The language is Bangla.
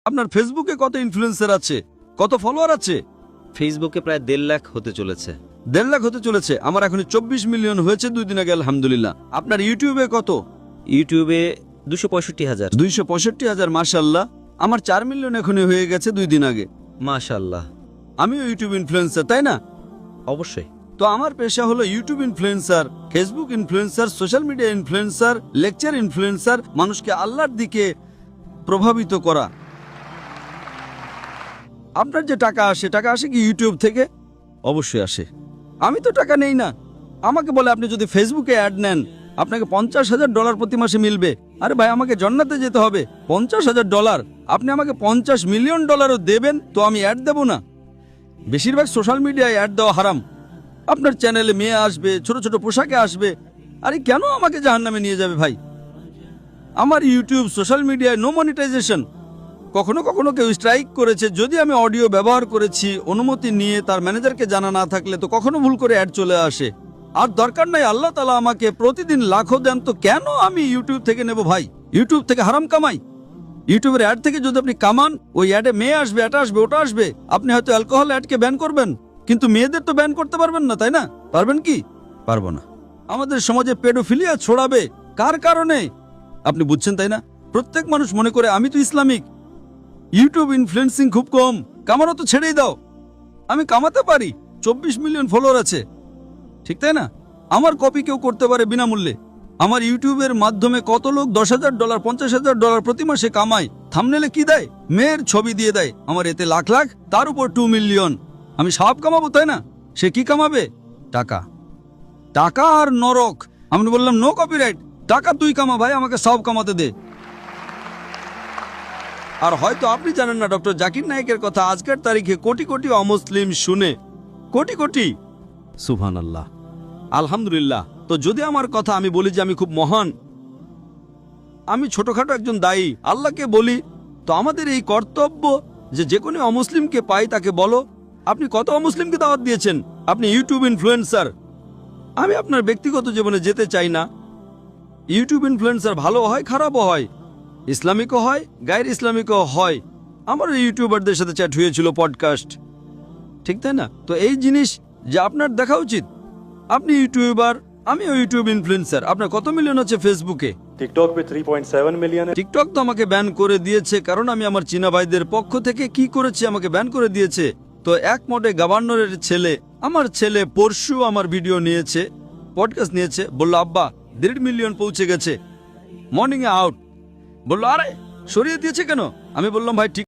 আপনার ফেসবুকে কত ইনফ্লুয়েন্সার আছে, কত ফলোয়ার আছে? ফেসবুকে প্রায় 1.5 লাখ হতে চলেছে। 1.5 লাখ হতে চলেছে। আমার এখন 24 মিলিয়ন হয়েছে 2 দিন আগে, আলহামদুলিল্লাহ। আপনার ইউটিউবে কত? ইউটিউবে 265,000। 265,000, মাশাআল্লাহ। আমার 4 মিলিয়ন এখনই হয়ে গেছে 2 দিন আগে। মাশাআল্লাহ। আমিও ইউটিউব ইনফ্লুয়েন্সার, তাই না? অবশ্যই। তো আমার পেশা হলো YouTube influencer, Facebook influencer, social media influencer, lecture influencer, মানুষকে আল্লাহর দিকে প্রভাবিত করা। আপনার যে টাকা আসে কি ইউটিউব থেকে? অবশ্যই আসে। আমি তো টাকা নেই না। আমাকে বলে আপনি যদি ফেসবুকে অ্যাড নেন আপনাকে $50,000 প্রতি মাসে মিলবে। আরে ভাই, আমাকে জান্নাতে যেতে হবে। $50,000, আপনি আমাকে $50 মিলিয়ন দেবেন তো আমি অ্যাড দেব না? বেশিরভাগ সোশ্যাল মিডিয়ায় অ্যাড দেওয়া হারাম। আপনার চ্যানেলে মেয়ে আসবে, ছোট ছোট পোশাকে আসবে। আরে কেন আমাকে জাহান্নামে নিয়ে যাবে ভাই? আমার ইউটিউব সোশ্যাল মিডিয়ায় নো মনিটাইজেশন। কখনো কখনো কেউ স্ট্রাইক করেছে, যদি আমি অডিও ব্যবহার করেছি অনুমতি নিয়ে তার ম্যানেজারকে জানা না থাকলে, তো কখনো ভুল করে অ্যাড চলে আসে। আর দরকার নাই, আল্লাহ তাআলা আমাকে প্রতিদিন লাখো দেন, তো কেন আমি ইউটিউব থেকে নেব ভাই? ইউটিউব থেকে হারাম কামাই। ইউটিউবের অ্যাড থেকে যদি আপনি কামান, ওই অ্যাডে মেয়ে আসবে, এটা আসবে, ওটা আসবে। আপনি হয়তো অ্যালকোহল অ্যাডকে ব্যান করবেন, কিন্তু মেয়েদের তো ব্যান করতে পারবেন না, তাই না? পারবেন কি? পারবো না। আমাদের সমাজে পেডোফিলিয়া ছড়াবে কার কারণে? আপনি বুঝছেন, তাই না? প্রত্যেক মানুষ মনে করে আমি তো ইসলামিক। ইউটিউব ইনফ্লুয়েন্সিং খুব কম, কামানো তো ছেড়েই দাও। আমি কামাতে পারি, 24 মিলিয়ন ফলোয়ার আছে, ঠিক তাই না? আমার কপি কেউ করতে পারে বিনামূল্যে। আমার ইউটিউবের মাধ্যমে কত লোক $10,000, $50,000 প্রতি মাসে কামায়। থাম্বনেলে কি দেয়? মেয়ের ছবি দিয়ে দেয়। আমার এতে লাখ লাখ, তার উপর 2 মিলিয়ন। আমি সব কামাবো, তাই না? সে কি কামাবে? টাকা। টাকা আর নরক। আমি বললাম নো কপিরাইট, টাকা তুই কামা ভাই, আমাকে সব কামাতে দে। আর হয়তো আপনি জানেন না ডক্টর জাকির নায়েকের কথা আজকের তারিখে কোটি কোটি অমুসলিম শুনে, কোটি কোটি। সুবহানাল্লাহ, আলহামদুলিল্লাহ। তো যদি আমার কথা আমি বলি যে আমি খুব মহান, আমি ছোটখাটো একজন দায়ী, আল্লাহকে বলি, তো আমাদের এই কর্তব্য যে কোনো অমুসলিমকে পাই তাকে বলো। আপনি কত অমুসলিমকে দাওয়াত দিয়েছেন? আপনি ইউটিউব ইনফ্লুয়েন্সার। আমি আপনার ব্যক্তিগত জীবনে যেতে চাই না। ইউটিউব ইনফ্লুয়েন্সার ভালো হয়, খারাপও হয়, ইসলামিকও হয়, গায়ের ইসলামিকও হয়। আমার ইউটিউবারদের সাথে চ্যাট হয়েছিল, পডকাস্ট, ঠিক তাই না? তো এই জিনিস যে আপনার দেখা উচিত। আপনি ইউটিউবার, আমিও ইউটিউব ইনফ্লুয়েন্সার। আপনার কত মিলিয়ন আছে ফেসবুকে? टिकटॉक पे 3.7 मिलियन है। টিকটক তো আমাকে ব্যান করে দিয়েছে, কারণ আমি আমার চীনা ভাইদের পক্ষ থেকে কি করেছি, আমাকে ব্যান করে দিয়েছে। তো এক মডে গভর্নরের ছেলে, আমার ছেলে পরশু আমার ভিডিও নিয়েছে, পডকাস্ট নিয়েছে, বললো আব্বা 1.5 মিলিয়ন পৌঁছে গেছে, মর্নিং এ আউট। বললো আরে সরিয়ে দিয়েছে কেন? আমি বললাম ভাই ঠিক